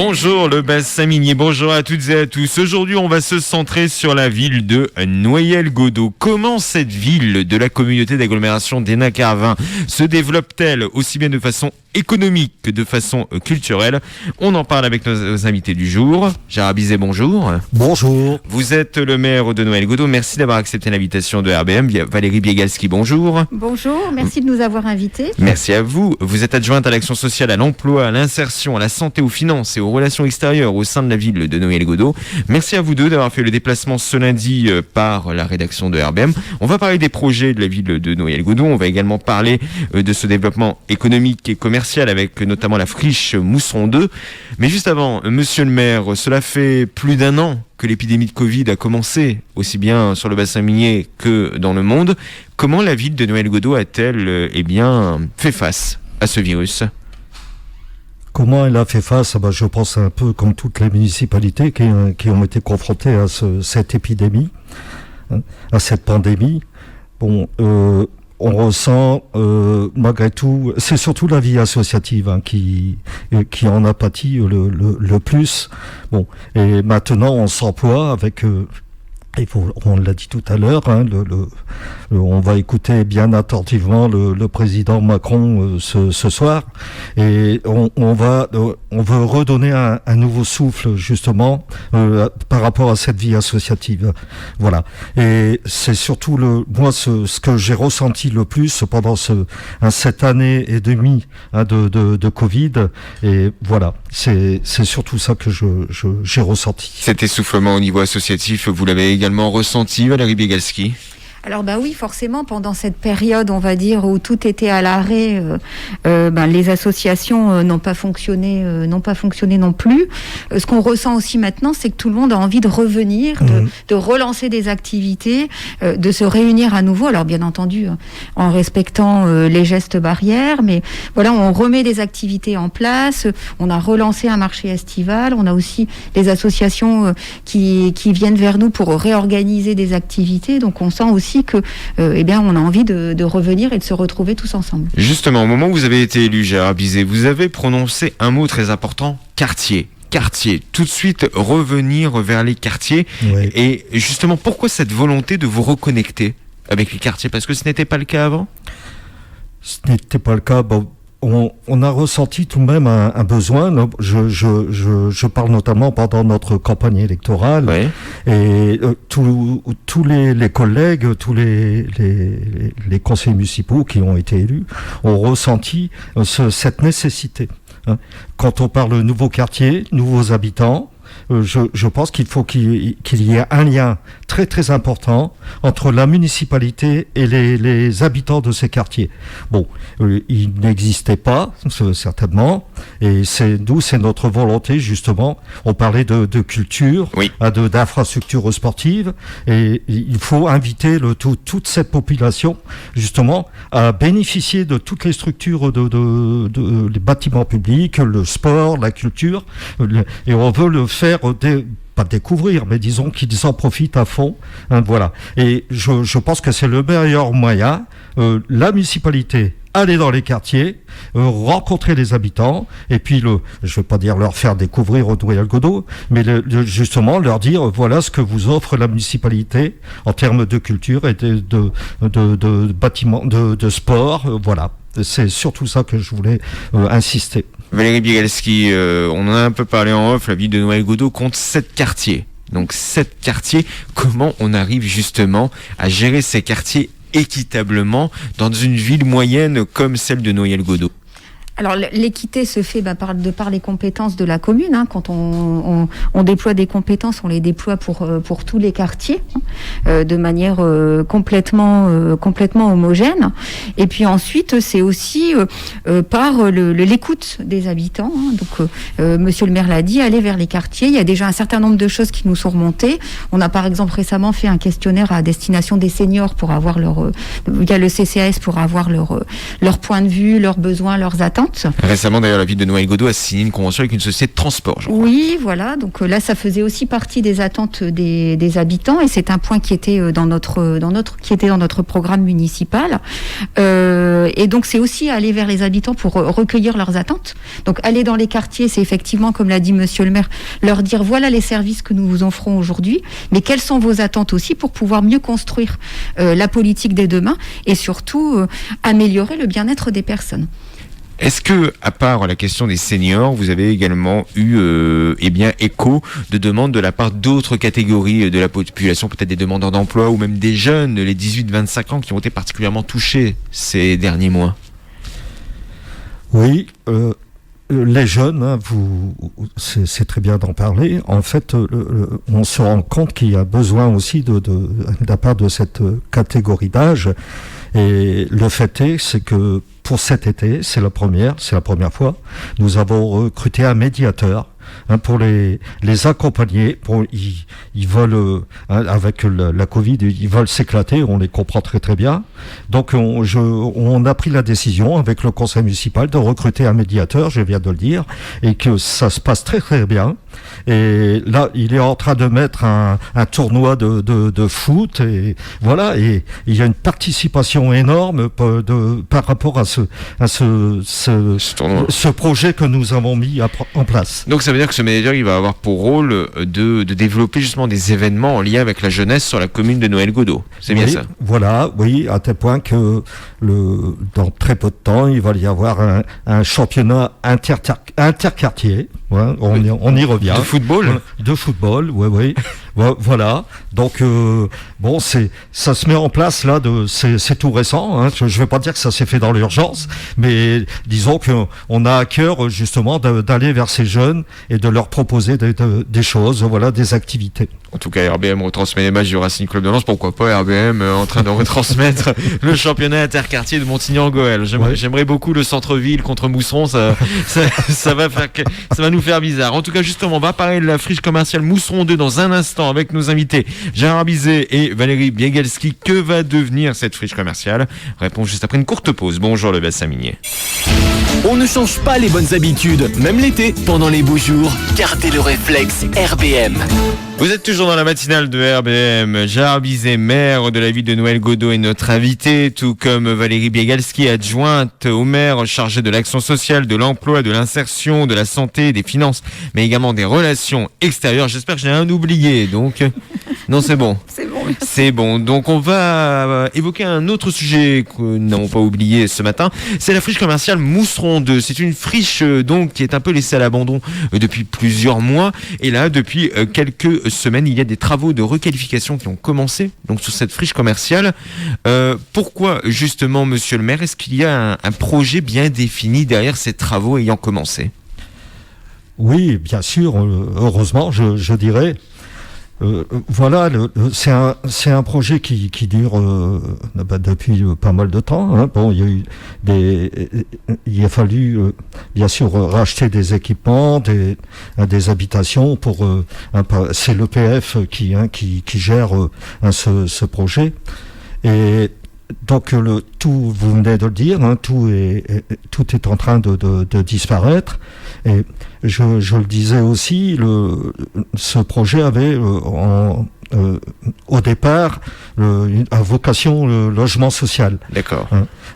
Bonjour le bassin minier, bonjour à toutes et à tous. Aujourd'hui, on va se centrer sur la ville de Noyelles-Godault. Comment cette ville de la communauté d'agglomération d'Hénin-Carvin se développe-t-elle aussi bien de façon économique que de façon culturelle? On en parle avec nos invités du jour. Gérard Bizet, bonjour. Bonjour. Vous êtes le maire de Noyelles-Godault. Merci d'avoir accepté l'invitation de RBM. Valérie Biegalski, bonjour. Bonjour, merci de nous avoir invités. Merci à vous. Vous êtes adjointe à l'action sociale, à l'emploi, à l'insertion, à la santé, aux finances et aux relations extérieures au sein de la ville de Noyelles-Godault. Merci à vous deux d'avoir fait le déplacement ce lundi par la rédaction de RBM. On va parler des projets de la ville de Noyelles-Godault. On va également parler de ce développement économique et commercial avec notamment la friche Mousseron 2. Mais juste avant, monsieur le maire, cela fait plus d'1 an que l'épidémie de Covid a commencé, aussi bien sur le bassin minier que dans le monde. Comment la ville de Noyelles-Godault a-t-elle fait face à ce virus ? Comment elle a fait face? Je pense un peu comme toutes les municipalités qui ont été confrontées à cette épidémie, à cette pandémie. On ressent malgré tout, c'est surtout la vie associative qui en a pâti le plus. Et maintenant on s'emploie avec on l'a dit tout à l'heure, on va écouter bien attentivement le président Macron ce soir, et on veut redonner un nouveau souffle justement par rapport à cette vie associative. Voilà. Et c'est surtout ce que j'ai ressenti le plus pendant cette année et demie de Covid. Et voilà, c'est surtout ça que j'ai ressenti. Cet essoufflement au niveau associatif, vous l'avez également ressenti, Valérie Biegalski? Alors oui, forcément, pendant cette période, on va dire, où tout était à l'arrêt, les associations n'ont pas fonctionné non plus. Ce qu'on ressent aussi maintenant, c'est que tout le monde a envie de revenir, de relancer des activités, de se réunir à nouveau. Alors bien entendu, en respectant les gestes barrières, mais voilà, on remet des activités en place. On a relancé un marché estival. On a aussi les associations qui viennent vers nous pour réorganiser des activités. Donc on sent aussi que on a envie de revenir et de se retrouver tous ensemble. Justement, au moment où vous avez été élu, Gérard Bizet, vous avez prononcé un mot très important, quartier, tout de suite revenir vers les quartiers. Oui. Et justement, pourquoi cette volonté de vous reconnecter avec les quartiers? Parce que ce n'était pas le cas avant? Ce n'était pas le cas. On a ressenti tout de même un besoin. Je parle notamment pendant notre campagne électorale. Oui. Et tous les collègues, tous les conseillers municipaux qui ont été élus ont ressenti cette nécessité. Quand on parle de nouveaux quartiers, nouveaux habitants, je pense qu'il faut qu'il y ait un lien très très important entre la municipalité et les habitants de ces quartiers. Il n'existait pas, certainement, et c'est notre volonté, justement. On parlait de culture, oui, d'infrastructures sportives, et il faut inviter toute cette population, justement, à bénéficier de toutes les structures les bâtiments publics, le sport, la culture, et on veut le faire pas découvrir, mais disons qu'ils en profitent à fond. Voilà. Et je pense que c'est le meilleur moyen. La municipalité, aller dans les quartiers, rencontrer les habitants, et puis je vais pas dire leur faire découvrir Noyelles-Godault, mais justement leur dire voilà ce que vous offre la municipalité en termes de culture et de bâtiments, de sport. Voilà. C'est surtout ça que je voulais insister. Valérie Biegalski, on en a un peu parlé en off, la ville de Noyelles-Godault compte 7 quartiers. Donc 7 quartiers, comment on arrive justement à gérer ces quartiers équitablement dans une ville moyenne comme celle de Noyelles-Godault? Alors l'équité se fait par les compétences de la commune. Quand on déploie des compétences, on les déploie pour tous les quartiers de manière complètement homogène. Et puis ensuite, c'est aussi par l'écoute des habitants. Donc Monsieur le maire l'a dit, aller vers les quartiers. Il y a déjà un certain nombre de choses qui nous sont remontées. On a par exemple récemment fait un questionnaire à destination des seniors pour avoir via le CCAS pour avoir leur point de vue, leurs besoins, leurs attentes. attentes. Récemment, d'ailleurs, la ville de Noël-Godault a signé une convention avec une société de transport, je crois. Oui, voilà. Donc là, ça faisait aussi partie des attentes des habitants, et c'est un point qui était dans notre programme municipal. Et donc, c'est aussi aller vers les habitants pour recueillir leurs attentes. Donc, aller dans les quartiers, c'est effectivement, comme l'a dit Monsieur le maire, leur dire voilà les services que nous vous offrons aujourd'hui, mais quelles sont vos attentes aussi pour pouvoir mieux construire la politique des demain et surtout améliorer le bien-être des personnes. Est-ce que, à part la question des seniors, vous avez également eu écho de demandes de la part d'autres catégories de la population, peut-être des demandeurs d'emploi ou même des jeunes, les 18-25 ans, qui ont été particulièrement touchés ces derniers mois? Oui, les jeunes, hein, c'est très bien d'en parler. En fait, on se rend compte qu'il y a besoin aussi de la part de cette catégorie d'âge. Et le fait c'est que pour cet été, c'est la première fois, nous avons recruté un médiateur. Pour les accompagner, ils veulent, avec la Covid, ils veulent s'éclater, on les comprend très très bien. Donc on a pris la décision avec le conseil municipal de recruter un médiateur, je viens de le dire, et que ça se passe très très bien. Et là, il est en train de mettre un tournoi de foot, et voilà, et il y a une participation énorme par rapport à ce projet que nous avons mis en place. Donc ça veut dire que ce médiateur, il va avoir pour rôle de développer justement des événements en lien avec la jeunesse sur la commune de Noël-Godault. C'est bien ça? Voilà, oui, à tel point que dans très peu de temps, il va y avoir un championnat interquartier. Ouais, on y revient. De football, oui. Voilà. Donc bon, ça se met en place là. C'est tout récent. Hein. Je ne vais pas dire que ça s'est fait dans l'urgence, mais disons qu'on a à cœur justement d'aller vers ces jeunes et de leur proposer des choses, voilà, des activités. En tout cas, RBM retransmet les matchs du Racing Club de Lens. Pourquoi pas RBM en train de retransmettre le championnat interquartier de Montigny-en-Gohelle. J'aimerais beaucoup le centre-ville contre Mousseron. Ça va nous faire bizarre. En tout cas, justement, on va parler de la friche commerciale Mousseron 2 dans un instant avec nos invités Gérard Bizet et Valérie Biegalski. Que va devenir cette friche commerciale? Réponse juste après une courte pause. Bonjour le bassin minier. On ne change pas les bonnes habitudes, même l'été, pendant les beaux jours. Gardez le réflexe RBM. Vous êtes toujours dans la matinale de RBM. Gérard Bizet, maire de la ville de Noël-Godault, est notre invité, tout comme Valérie Biegalski, adjointe au maire chargée de l'action sociale, de l'emploi, de l'insertion, de la santé, des finances, mais également des relations extérieures. J'espère que j'ai rien oublié, donc... Non, c'est bon. C'est bon. Donc, on va évoquer un autre sujet que nous n'avons pas oublié ce matin. C'est la friche commerciale Mousseron 2. C'est une friche, donc, qui est un peu laissée à l'abandon depuis plusieurs mois. Et là, depuis quelques semaines, il y a des travaux de requalification qui ont commencé, donc, sur cette friche commerciale. Pourquoi, justement, monsieur le maire, est-ce qu'il y a un projet bien défini derrière ces travaux ayant commencé? Oui, bien sûr. Heureusement, je dirais. Voilà, c'est un projet qui dure depuis pas mal de temps. Hein. Bon, il a fallu bien sûr racheter des équipements, des habitations pour. C'est l'EPF qui gère ce projet. Et donc tout, vous venez de le dire, hein, tout est en train de disparaître. Et je le disais aussi, ce projet avait au départ à vocation le logement social. D'accord.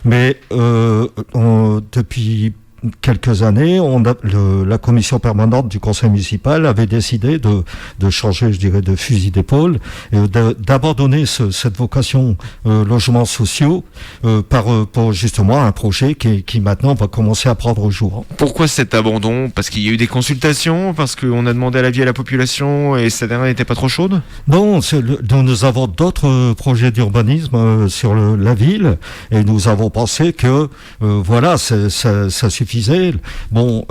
Mais depuis quelques années, la commission permanente du conseil municipal avait décidé de changer, je dirais, de fusil d'épaule et d'abandonner cette vocation logements sociaux pour justement un projet qui maintenant va commencer à prendre jour. Pourquoi cet abandon? Parce qu'il y a eu des consultations? Parce qu'on a demandé l'avis à la population et cette dernière n'était pas trop chaude? Non, nous avons d'autres projets d'urbanisme sur la ville et nous avons pensé que voilà, ça suffit. Bon,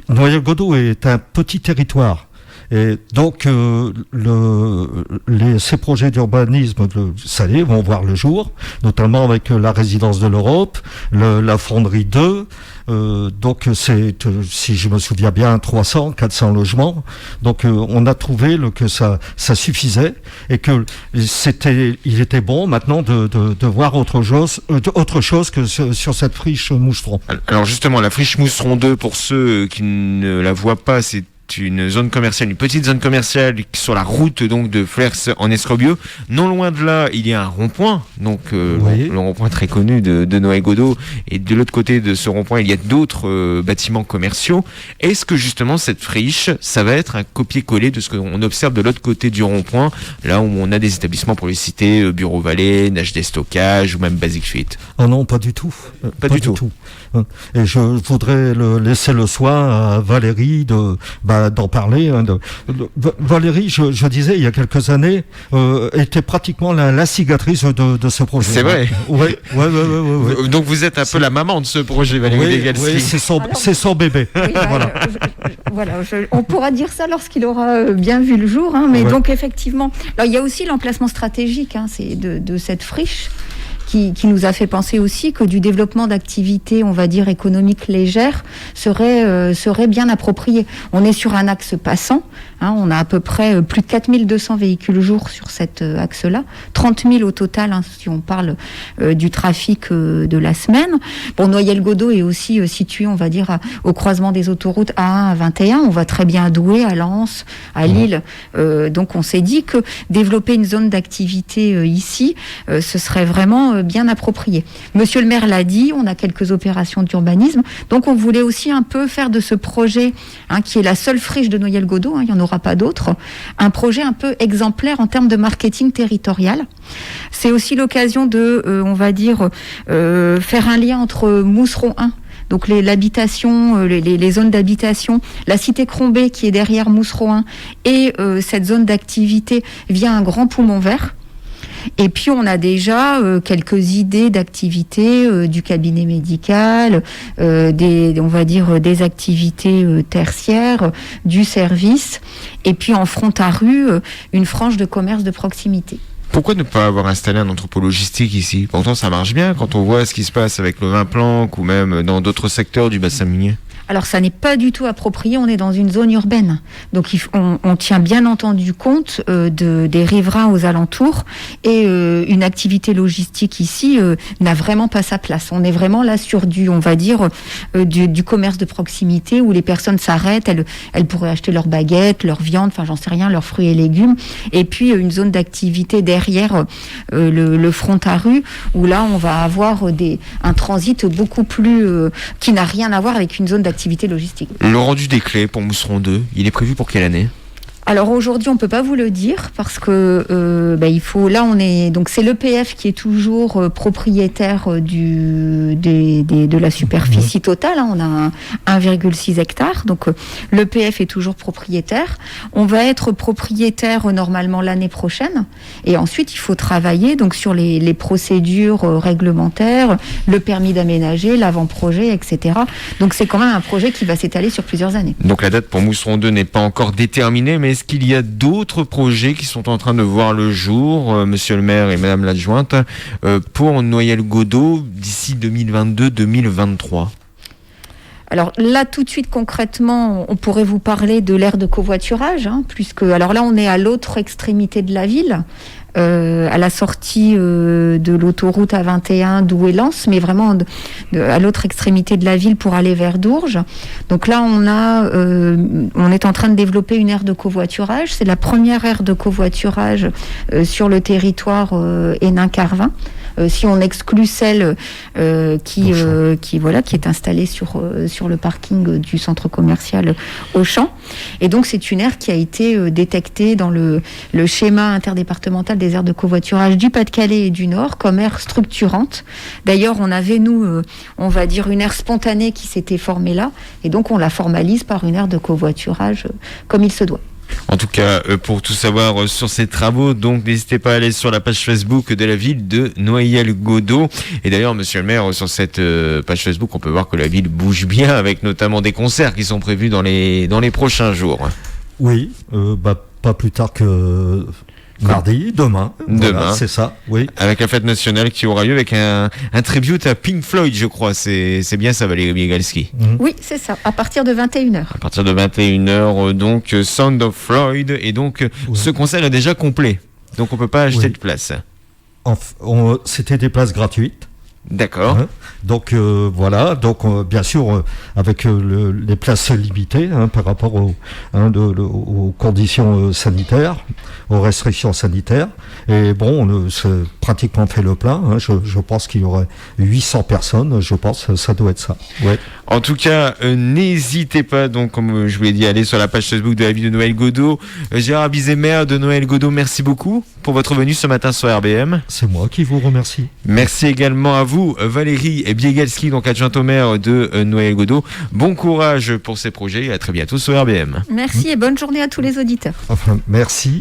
Noël-Godault est un petit territoire Et donc, ces projets d'urbanisme salé vont voir le jour, notamment avec la résidence de l'Europe, la fonderie 2. Donc, c'est, si je me souviens bien, 400 logements. Donc, on a trouvé que ça suffisait et que il était bon maintenant de voir autre chose que sur cette friche Mousseron. Alors justement, la friche Mousseron 2, pour ceux qui ne la voient pas, c'est une zone commerciale, une petite zone commerciale sur la route donc de Flers en Escrobieux. Non loin de là, il y a un rond-point, donc le rond-point très connu de Noël Godot. Et de l'autre côté de ce rond-point, il y a d'autres bâtiments commerciaux. Est-ce que justement cette friche, ça va être un copier-coller de ce qu'on observe de l'autre côté du rond-point, là où on a des établissements pour les citer, Bureau Vallée, Nage des Stockages ou même Basic Fit? Oh non, pas du tout. Pas du tout. Et je voudrais laisser le soin à Valérie d'en parler. Valérie, je disais, il y a quelques années, était pratiquement l'instigatrice de ce projet. C'est vrai. Ouais. Donc vous êtes un peu la maman de ce projet, Valérie Degalski. Oui, c'est son bébé. Oui, voilà. On pourra dire ça lorsqu'il aura bien vu le jour. Mais donc effectivement, alors, il y a aussi l'emplacement stratégique c'est de cette friche. Qui nous a fait penser aussi que du développement d'activités, on va dire, économiques légères serait bien approprié. On est sur un axe passant, on a à peu près plus de 4200 véhicules jour sur cet axe-là, 30 000 au total, si on parle du trafic de la semaine. Bon, Noyelles-Godot est aussi situé, on va dire, au croisement des autoroutes A1 à 21. On va très bien à Douai, à Lens, à Lille. Donc on s'est dit que développer une zone d'activité ici, ce serait vraiment bien approprié. Monsieur le maire l'a dit, on a quelques opérations d'urbanisme, donc on voulait aussi un peu faire de ce projet, qui est la seule friche de Noyelles-Godot, il n'y en aura pas d'autres, un projet un peu exemplaire en termes de marketing territorial. C'est aussi l'occasion de, on va dire, faire un lien entre Mousseron 1, donc l'habitation, les zones d'habitation, la cité Crombé qui est derrière Mousseron 1 et cette zone d'activité via un grand poumon vert. Et puis on a déjà quelques idées d'activités du cabinet médical, on va dire des activités tertiaires, du service, et puis en front à rue, une frange de commerce de proximité. Pourquoi ne pas avoir installé un entrepôt logistique ici? Pourtant ça marche bien quand on voit ce qui se passe avec le vin Planck ou même dans d'autres secteurs du bassin minier. Alors ça n'est pas du tout approprié, on est dans une zone urbaine. Donc on tient bien entendu compte des riverains aux alentours et une activité logistique ici n'a vraiment pas sa place. On est vraiment là sur on va dire, du commerce de proximité où les personnes s'arrêtent, elles pourraient acheter leurs baguettes, leur viande, enfin j'en sais rien, leurs fruits et légumes. Et puis une zone d'activité derrière le front à rue où là on va avoir un transit beaucoup plus qui n'a rien à voir avec une zone d'activité logistique. Le rendu des clés pour Mousseron 2, il est prévu pour quelle année? Alors aujourd'hui, on peut pas vous le dire parce que il faut. Là, on est donc c'est l'EPF qui est toujours propriétaire de la superficie totale. On a 1,6 hectares, donc l'EPF est toujours propriétaire. On va être propriétaire normalement l'année prochaine, et ensuite il faut travailler donc sur les procédures réglementaires, le permis d'aménager, l'avant-projet, etc. Donc c'est quand même un projet qui va s'étaler sur plusieurs années. Donc la date pour Mousseron 2 n'est pas encore déterminée, mais est-ce qu'il y a d'autres projets qui sont en train de voir le jour, monsieur le maire et madame l'adjointe, pour Noyelles-Godot d'ici 2022-2023? Alors là, tout de suite, concrètement, on pourrait vous parler de l'aire de covoiturage, puisque, alors là, on est à l'autre extrémité de la ville, à la sortie de l'autoroute A21 Douai-Lens, mais vraiment à l'autre extrémité de la ville pour aller vers Dourges. Donc là, on est en train de développer une aire de covoiturage. C'est la première aire de covoiturage sur le territoire Hénin-Carvin. Si on exclut celle qui est installée sur le parking du centre commercial Auchan. Et donc c'est une aire qui a été détectée dans le schéma interdépartemental des aires de covoiturage du Pas-de-Calais et du Nord comme aire structurante. D'ailleurs, on avait, on va dire, une aire spontanée qui s'était formée là, et donc on la formalise par une aire de covoiturage comme il se doit. En tout cas, pour tout savoir sur ces travaux, donc n'hésitez pas à aller sur la page Facebook de la ville de Noyelles-Godot. Et d'ailleurs, monsieur le maire, sur cette page Facebook, on peut voir que la ville bouge bien, avec notamment des concerts qui sont prévus dans les prochains jours. Oui, pas plus tard que mardi, demain. Voilà, c'est ça, oui. Avec la fête nationale qui aura lieu avec un tribute à Pink Floyd, je crois. C'est bien ça, Valérie Biegalski. Oui, c'est ça, à partir de 21h. À partir de 21h, donc Sound of Floyd. Et donc, ce concert est déjà complet. Donc, on peut pas acheter de place. C'était des places gratuites. D'accord. Donc voilà, donc bien sûr avec les places limitées par rapport aux conditions sanitaires, aux restrictions sanitaires. Et bon, on s'est pratiquement fait le plein. Je pense qu'il y aurait 800 personnes. Je pense ça doit être ça. Ouais. En tout cas, n'hésitez pas, donc comme je vous l'ai dit, aller sur la page Facebook de la vie de Noël Godot. Gérard Bizet, maire de Noël Godot, merci beaucoup pour votre venue ce matin sur RBM. C'est moi qui vous remercie. Merci également à vous, Valérie Biegalski, donc adjointe au maire de Noël Godot. Bon courage pour ces projets et à très bientôt sur RBM. Merci et bonne journée à tous les auditeurs. Enfin, merci.